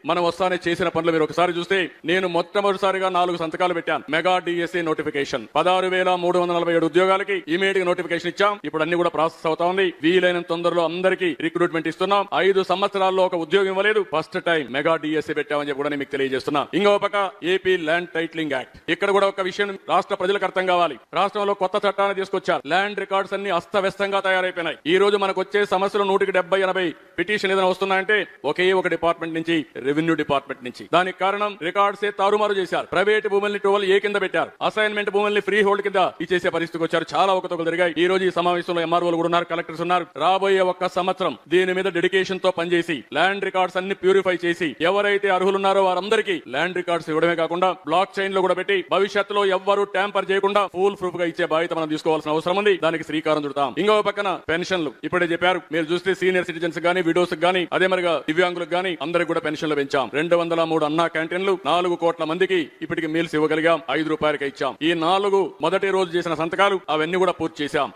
మనం వస్తానే చేసిన పనులు మీరు ఒకసారి చూస్తే నేను మొట్టమొదటిసారిగా 4 సంతకాలు పెట్టాను. మెగా డిఎస్సి నోటిఫికేషన్ 16,347 ఉద్యోగాలకి ఇమీడియట్ గా నోటిఫికేషన్ ఇచ్చాం. ఇప్పుడు అన్ని కూడా ప్రాసెస్ అవుతా ఉంది. వీలైనంత తొందరలో అందరికీ రిక్రూట్మెంట్ ఇస్తున్నాం. 5 సంవత్సరాల్లో ఒక ఉద్యోగం ఇవ్వలేదు. ఫస్ట్ టైం మెగా డిఎస్సి పెట్టామని చెప్పి కూడా నేను మీకు తెలియజేస్తున్నా. ఇంకో పక్క ఏపీ ల్యాండ్ టైటిలింగ్ యాక్ట్. ఇక్కడ కూడా ఒక విషయం రాష్ట్ర ప్రజలకు అర్థం కావాలి. రాష్ట్రంలో కొత్త చట్టాన్ని తీసుకొచ్చారు. ల్యాండ్ రికార్డ్స్ అన్ని అస్తవ్యస్తంగా తయారైపోయినాయి. ఈ రోజు మనకు వచ్చే సమస్యలు 170-80 పిటిషన్ ఏదైనా వస్తున్నాయంటే ఒకే ఒక డిపార్ట్మెంట్ నుంచి, రెవెన్యూ డిపార్ట్మెంట్ నుంచి. దానికి కారణం రికార్డ్స్ తారుమారు చేశారు. ప్రైవేట్ భూముల్ని 12A కింద పెట్టారు. అసైన్మెంట్ భూముల్ని ఫ్రీ హోల్డ్ కింద ఇచ్చేసే పరిస్థితికి వచ్చారు. చాలా అవకతవకలు జరిగాయి. ఈ రోజు ఈ సమావేశంలో ఎంఆర్ఓలు కూడా ఉన్నారు, కలెక్టర్స్ ఉన్నారు. రాబోయే ఒక్క సంవత్సరం దీని మీద డెడికేషన్ తో పనిచేసి ల్యాండ్ రికార్డ్స్ అన్ని ప్యూరిఫై చేసి ఎవరైతే అర్హులున్నారో వారందరికీ ల్యాండ్ రికార్డ్స్ ఇవ్వడమే కాకుండా బ్లాక్ చైన్ లో కూడా పెట్టి భవిష్యత్తులో ఎవ్వరూ ట్యాంపర్ చేయకుండా ఫుల్ ప్రూఫ్ గా ఇచ్చే బాధ్యత మనం తీసుకోవాల్సిన అవసరం ఉంది. దానికి శ్రీకారం చుడతాం. ఇంకో పక్కన పెన్షన్లు ఇప్పుడే చెప్పారు. మీరు చూస్తే సీనియర్ సిటిజన్స్ గానీ, విడోస్ గానీ, అదే మరిగా దివ్యాంగులకు గానీ అందరికి కూడా పెన్షన్లు పెంచాం. 203 అన్నా క్యాంటీన్లు 4 కోట్ల మందికి ఇప్పటికి మీల్స్ ఇవ్వగలిగాం. 5 రూపాయలకి ఇచ్చాం. ఈ 4 మొదటి రోజు చేసిన సంతకాలు అవన్నీ కూడా పూర్తి చేశాం.